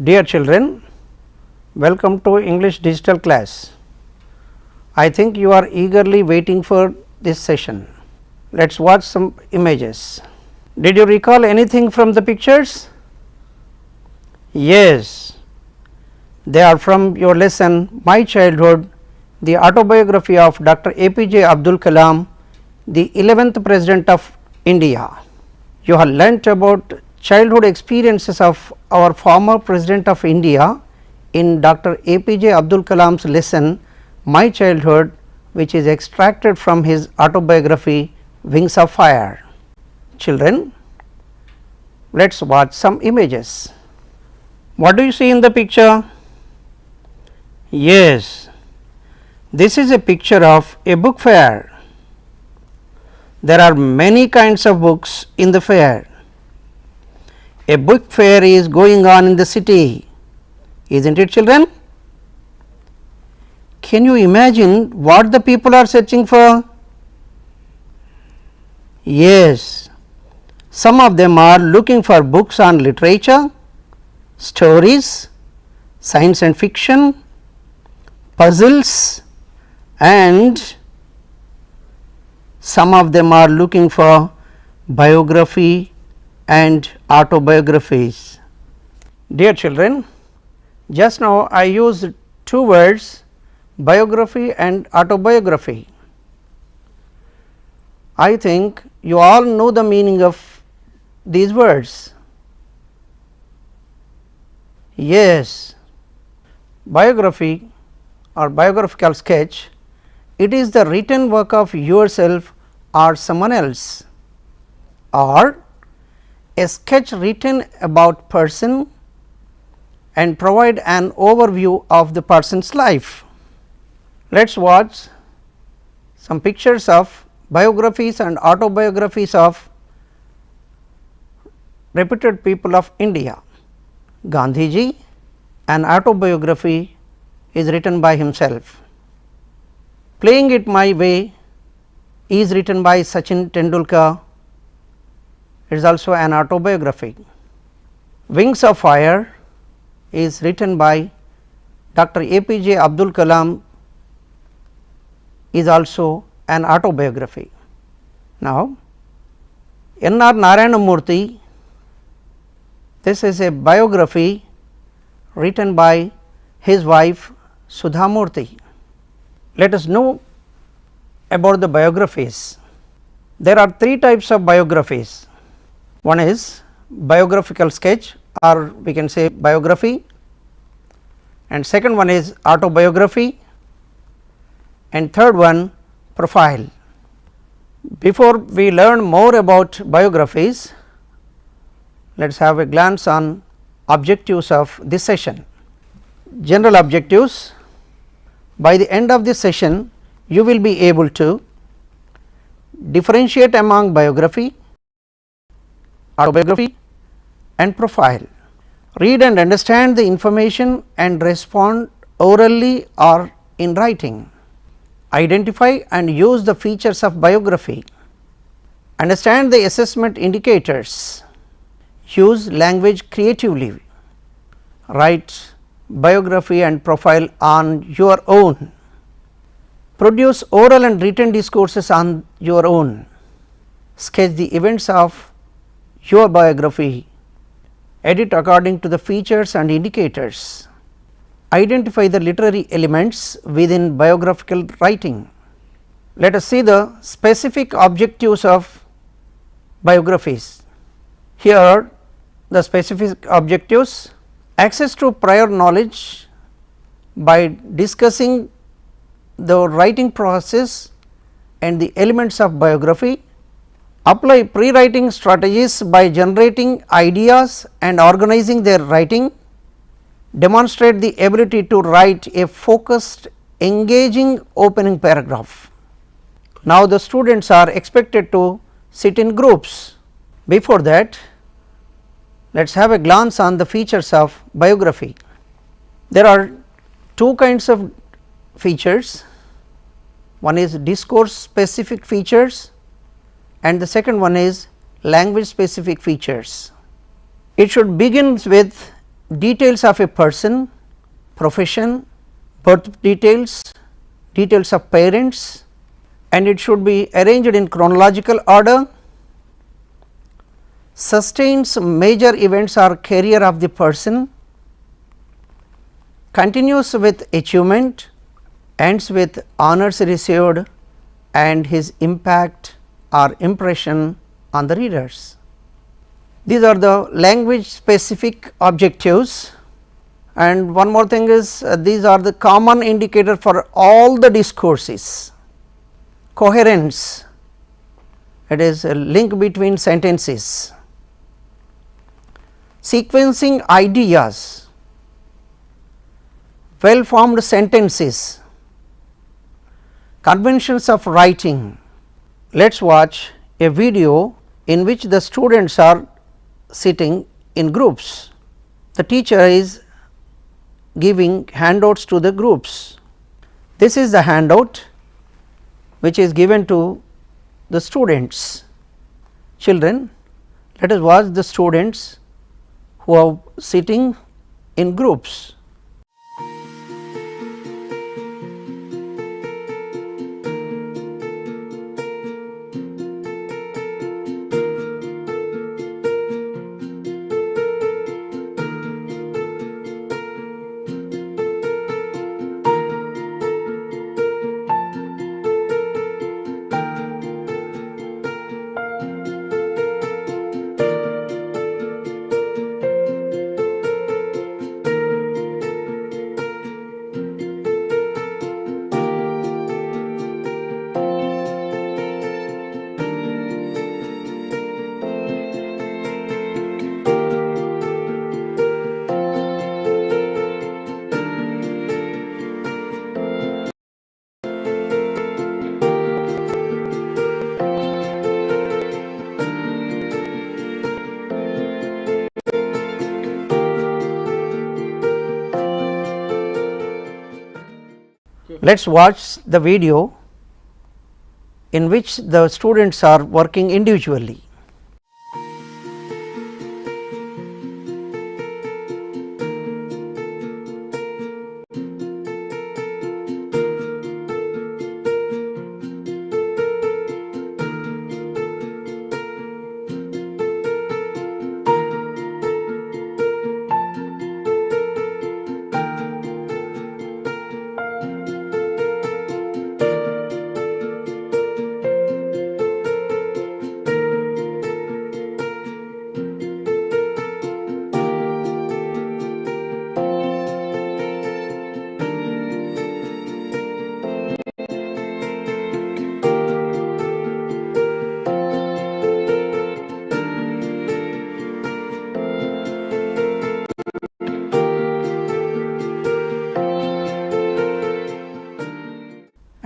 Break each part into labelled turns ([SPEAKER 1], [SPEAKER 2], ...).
[SPEAKER 1] Dear children, welcome to English digital class. I think you are eagerly waiting for this session. Let us watch some images. Did you recall anything from the pictures? Yes, they are from your lesson My Childhood, the autobiography of Dr. APJ Abdul Kalam, the 11th President of India. You have learnt about childhood experiences of our former President of India in Dr. APJ Abdul Kalam's lesson My Childhood, which is extracted from his autobiography Wings of Fire. Children, let us watch some images. What do you see in the picture? Yes, this is a picture of a book fair. There are many kinds of books in the fair. A book fair is going on in the city, isn't it, children? Can you imagine what the people are searching for? Yes, some of them are looking for books on literature, stories, science and fiction, puzzles, and some of them are looking for biography and autobiographies. Dear children, just now I used two words, biography and autobiography. I think you all know the meaning of these words. Yes, biography or biographical sketch, it is the written work of yourself or someone else, or a sketch written about person and provide an overview of the person's life. Let us watch some pictures of biographies and autobiographies of reputed people of India. Gandhiji, an autobiography is written by himself. Playing It My Way is written by Sachin Tendulkar. It is also an autobiography. Wings of Fire is written by Dr. APJ Abdul Kalam, is also an autobiography. Now, N.R. Narayana Murthy, this is a biography written by his wife Sudha Murthy. Let us know about the biographies. There are three types of biographies. One is biographical sketch, or we can say biography, and second one is autobiography, and third one profile. Before we learn more about biographies, let us have a glance on objectives of this session. General objectives: by the end of this session you will be able to differentiate among biography, autobiography and profile, read and understand the information and respond orally or in writing, identify and use the features of biography, understand the assessment indicators, use language creatively, write biography and profile on your own, produce oral and written discourses on your own, sketch the events of your biography, edit according to the features and indicators, identify the literary elements within biographical writing. Let us see the specific objectives of biographies. Here are the specific objectives: access to prior knowledge by discussing the writing process and the elements of biography, apply pre-writing strategies by generating ideas and organizing their writing, demonstrate the ability to write a focused, engaging opening paragraph. Now, the students are expected to sit in groups. Before that, let us have a glance on the features of biography. There are two kinds of features. One is discourse specific features and the second one is language specific features. It should begin with details of a person, profession, birth details, details of parents, and it should be arranged in chronological order. Sustains major events or career of the person, continues with achievement, ends with honors received and his impact or impression on the readers. These are the language specific objectives, and one more thing is these are the common indicator for all the discourses. Coherence, it is a link between sentences. Sequencing ideas, well formed sentences, conventions of writing. Let us watch a video in which the students are sitting in groups. The teacher is giving handouts to the groups. This is the handout which is given to the students. Children, let us watch the students who are sitting in groups. Let us watch the video in which the students are working individually.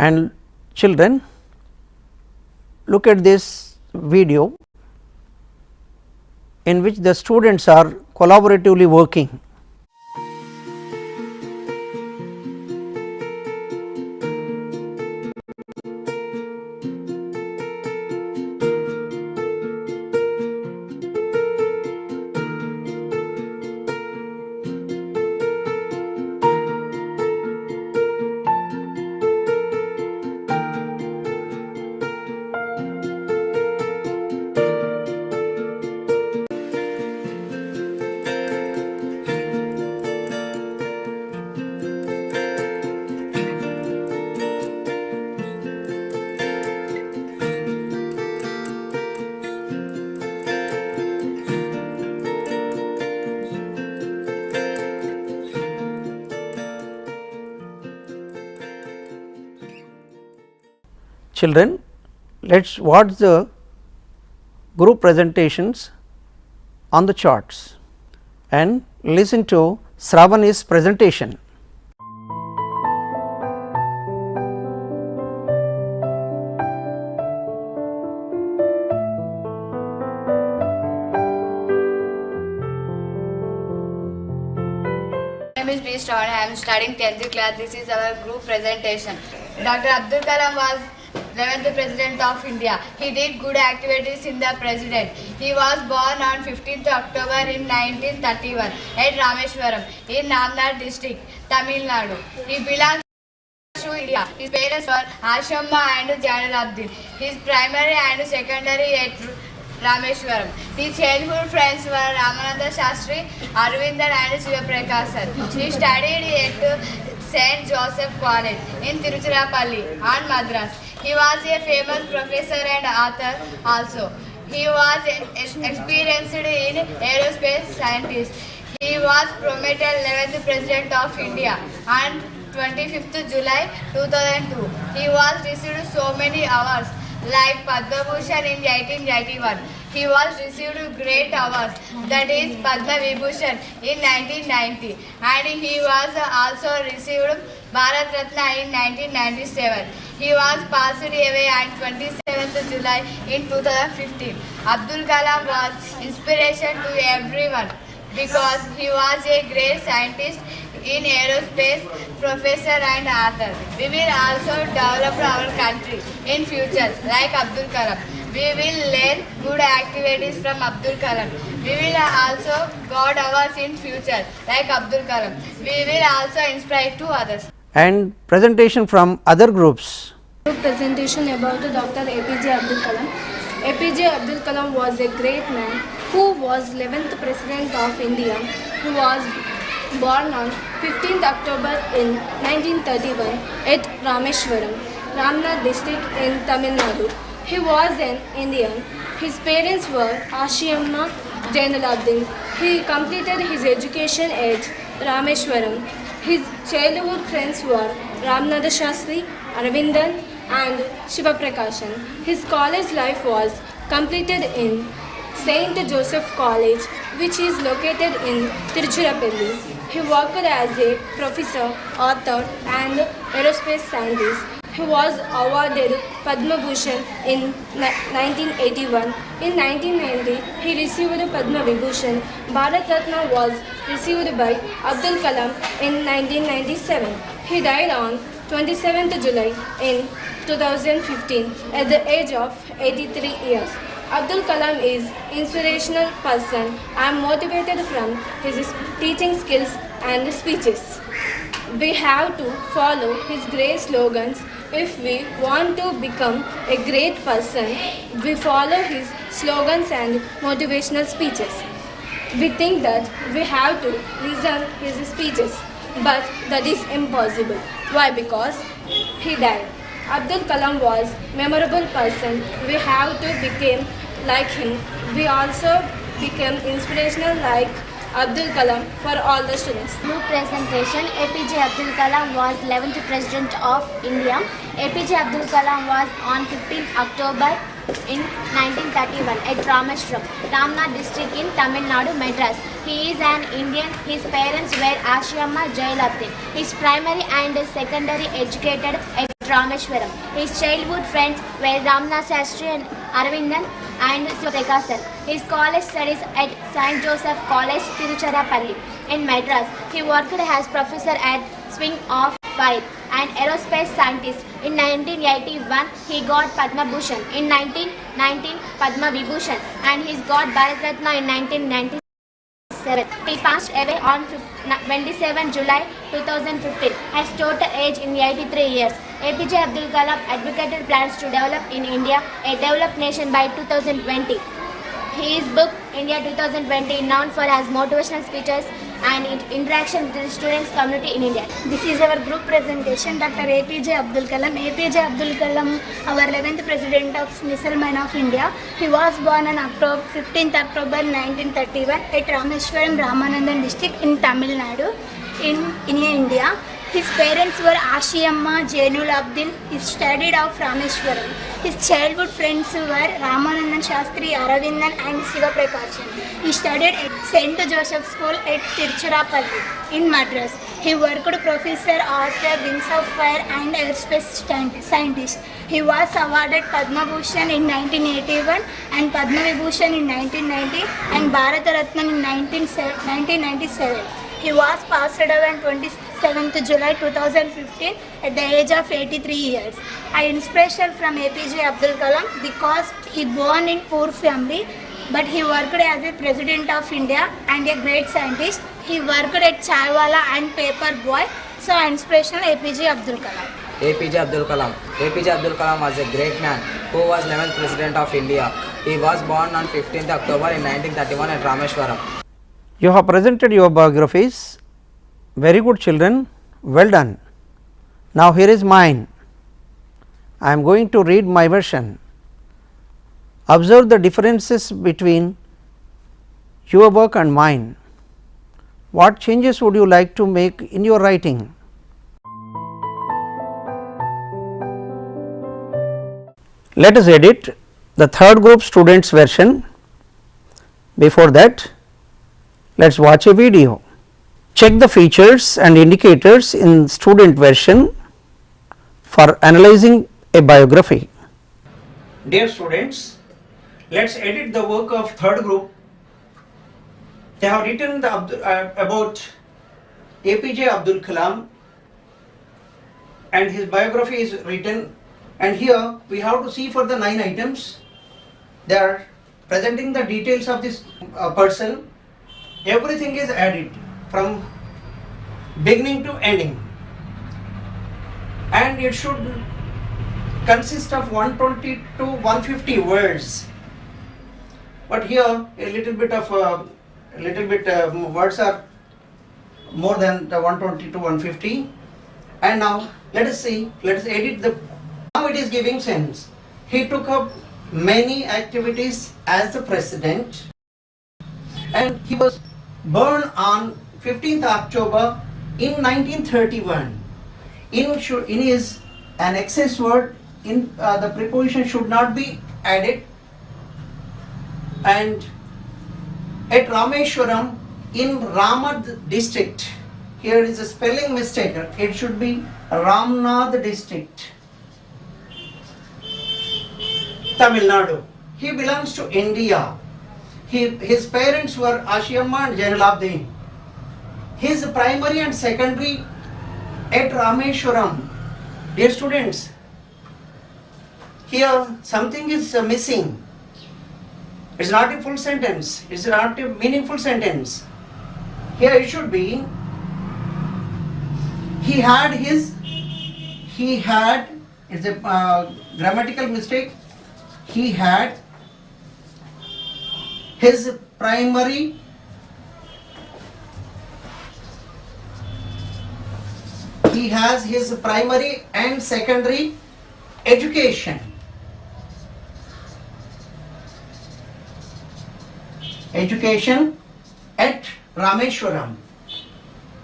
[SPEAKER 1] And children, look at this video in which the students are collaboratively working. Children, let us watch the group presentations on the charts and listen to 𝗧𝗦𝗔𝗧's presentation.
[SPEAKER 2] My name is B. Star. I am studying 10th class. This is our group presentation. Dr. Abdul Kalam was 11th President of India. He did good activities in the President. He was born on 15th October in 1931 at Rameshwaram in Namnad district, Tamil Nadu. He belongs to India. His parents were 𝗧𝗦𝗔𝗧 and 𝗳𝗏𝗧. His primary and secondary at Rameshwaram. His childhood friends were Ramananda Shastri, Aravindan and 𝗂𝗶𝗁𝗺. He studied at St. Joseph College in 𝗳𝗏𝗺𝗺 and Madras. He was a famous professor and author also. He was experienced in aerospace scientist. He was promoted 11th President of India on 25th July 2002. He was received so many awards like Padma Bhushan in 1881. He was received great awards, that is Padma Vibhushan in 1990, and he was also received Bharat Ratna in 1997. He was passed away on 27th July in 2015. Abdul Kalam was inspiration to everyone because he was a great scientist in aerospace, professor and author. We will also develop our country in future like Abdul Kalam. We will learn good activities from Abdul Kalam. We will also got awards in future like Abdul Kalam. We will also inspire to others.
[SPEAKER 1] And presentation from other groups.
[SPEAKER 3] Presentation about Dr. APJ Abdul Kalam. APJ Abdul Kalam was a great man who was 11th President of India. He was born on 15th October in 1931 at Rameshwaram, Ramnad district in Tamil Nadu. He was an Indian. His parents were 𝗧𝗦𝗔𝗧. He completed his education at Rameshwaram. His childhood friends were Ramananda Shastri, Aravindan and 𝗂𝗽𝗁𝗺. His college life was completed in St. Joseph College, which is located in Tiruchirappalli. He worked as a professor, author and aerospace scientist. He was awarded Padma Bhushan in 1981. In 1990, he received Padma Vibhushan. Bharat Ratna was received by Abdul Kalam in 1997. He died on 27th July in 2015 at the age of 83 years. Abdul Kalam is inspirational person. I am motivated from his teaching skills and speeches. We have to follow his great slogans. If we want to become a great person, we follow his slogans and motivational speeches. We think that we have to listen his speeches, but that is impossible. Why? Because he died. Abdul Kalam was memorable person. We have to become like him. We also become inspirational like Abdul Kalam for all the students.
[SPEAKER 4] Group presentation. APJ Abdul Kalam was 11th President of India. APJ Abdul Kalam was on 15th October in 1931 at Rameshwaram, Ramnad district in Tamil Nadu, Madras. He is an Indian. His parents were 𝗧𝗦𝗔𝗧. His primary and secondary educated at Rameshwaram. His childhood friends were Ramananda Shastri and Aravindan and 𝗂𝗽𝗍𝗁𝗺. His college studies at St. Joseph College, Tiruchirappalli in Madras. He worked as professor at 𝗬𝗏𝗺𝗺 and aerospace scientist. In 1981, he got Padma Bhushan. In 1919, Padma Vibhushan, and he got Bharat Ratna in 1997. He passed away on 27 July 2015 at total age in 83 years. APJ Abdul Kalam advocated plans to develop in India a developed nation by 2020. His book India 2020 known for his motivational speeches and interaction with the students community in India.
[SPEAKER 5] This is our group presentation. Dr. APJ Abdul Kalam. APJ Abdul Kalam, our 11th President of Musalman of India. He was born on 15th October 1931 at Rameshwaram, Ramanandan district in Tamil Nadu, in India. His parents were 𝗧𝗦𝗔𝗧. He studied of Rameshwaram. His childhood friends were Ramananda Shastri, Aravindan and 𝗂𝗽𝗁𝗺. He studied at St. Joseph School at Tiruchirappalli in Madras. He worked professor, author, wings of fire and aerospace scientist. He was awarded Padma Bhushan in 1981 and Padma Vibhushan in 1990 and Bharat Ratna in 1997. He was passed away on 27 7th July 2015 at the age of 83 years. I inspiration from APJ Abdul Kalam because he born in poor family, but he worked as a President of India and a great scientist. He worked at Chaiwala and Paper Boy. So inspirational APJ Abdul Kalam.
[SPEAKER 6] APJ Abdul Kalam. APJ Abdul Kalam was a great man who was 11th President of India. He was born on 15th October in 1931 at Rameshwaram.
[SPEAKER 1] You have presented your biographies. Very good children, well done. Now here is mine. I am going to read my version. Observe the differences between your work and mine. What changes would you like to make in your writing? Let us edit the third group students version. Before that, let us watch a video. Check the features and indicators in student version for analyzing a biography. Dear students, let us edit the work of third group. They have written about APJ Abdul Kalam and his biography is written, and here we have to see for the 9 items. They are presenting the details of this person. Everything is added from beginning to ending, and it should consist of 120 to 150 words. But here a little bit words are more than the 120 to 150. And now let us see, let us edit the. Now it is giving sense. He took up many activities as the president, and he was born on 15th October in 1931. In is an excess word. In the preposition should not be added. And at Rameshwaram in Ramad district, here is a spelling mistake. It should be Ramnad district, Tamil Nadu. He belongs to India. His parents were 𝗂𝗦𝗔𝗧 and 𝗳𝗏𝗻𝗄. His primary and secondary at Rameshwaram. Dear students, here something is missing. It is not a full sentence, it is not a meaningful sentence. Here it should be, he had, it's a grammatical mistake. He had his primary and secondary education. At Rameshwaram.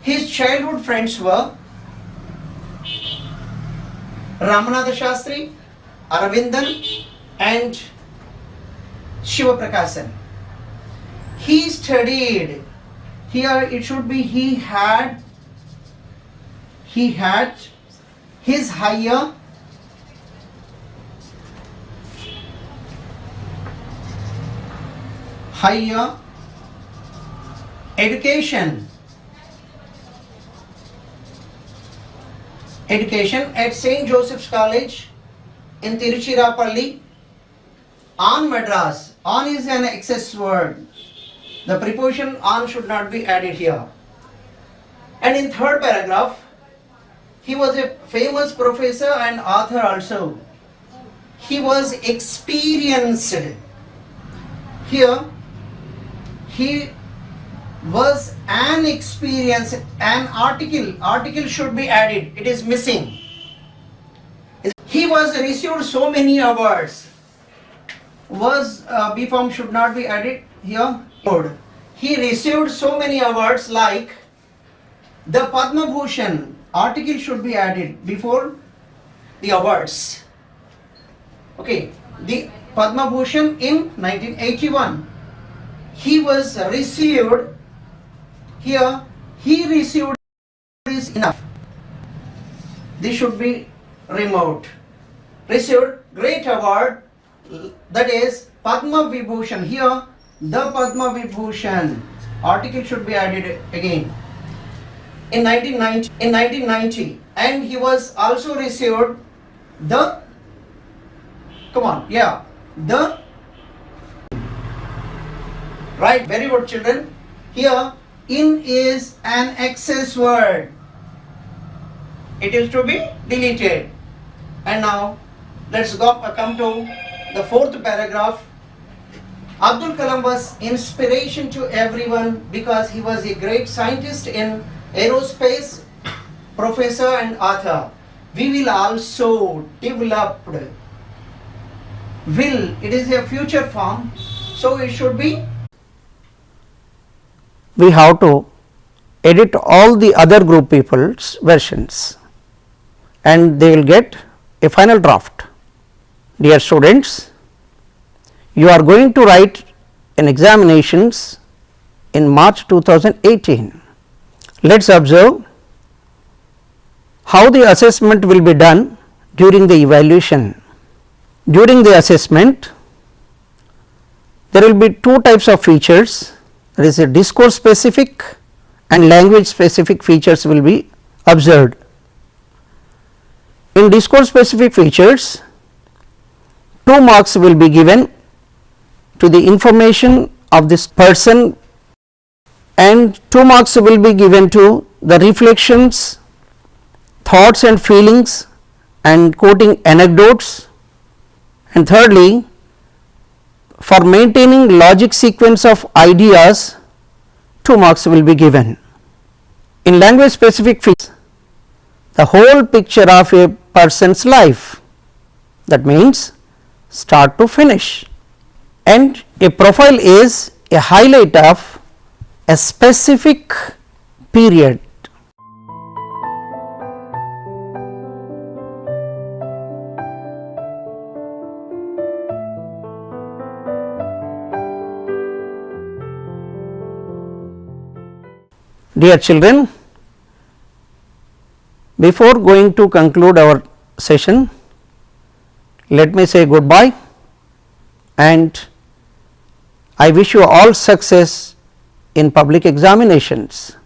[SPEAKER 1] His childhood friends were Ramanatha Shastri, Aravindan and 𝗂𝗍𝗪𝗺. He studied, here it should be he had his higher education at St. Joseph's College in Tiruchirappalli on Madras. On is an excess word. The preposition on should not be added here. And in third paragraph, he was a famous professor and author also. He was experienced. Here, he was an experience, an article should be added, it is missing. He was received so many awards. Was B form should not be added here. He received so many awards like the Padma Bhushan, article should be added before the awards. Okay, the Padma Bhushan in 1981. He was received, here he received is enough. This should be removed. Received great award, that is Padma Vibhushan. Here the Padma Vibhushan article should be added again. in 1990 and he was also received the right, very good children. Here in is an excess word, it is to be deleted. And now let's come to the fourth paragraph. Abdul Kalam was inspiration to everyone because he was a great scientist in aerospace, professor and author. We will also developed. Will, it is a future form, so it should be. We have to edit all the other group people's versions and they will get a final draft. Dear students, you are going to write an examinations in March 2018. Let's observe how the assessment will be done during the evaluation. During the assessment, there will be two types of features. There is a discourse specific and language specific features will be observed. In discourse specific features, 2 marks will be given to the information of this person and 2 marks will be given to the reflections, thoughts and feelings and quoting anecdotes, and thirdly, for maintaining logic sequence of ideas 2 marks will be given. In language specific features, the whole picture of a person's life, that means start to finish, and a profile is a highlight of a specific period. Dear children, before going to conclude our session, let me say goodbye and I wish you all success in public examinations.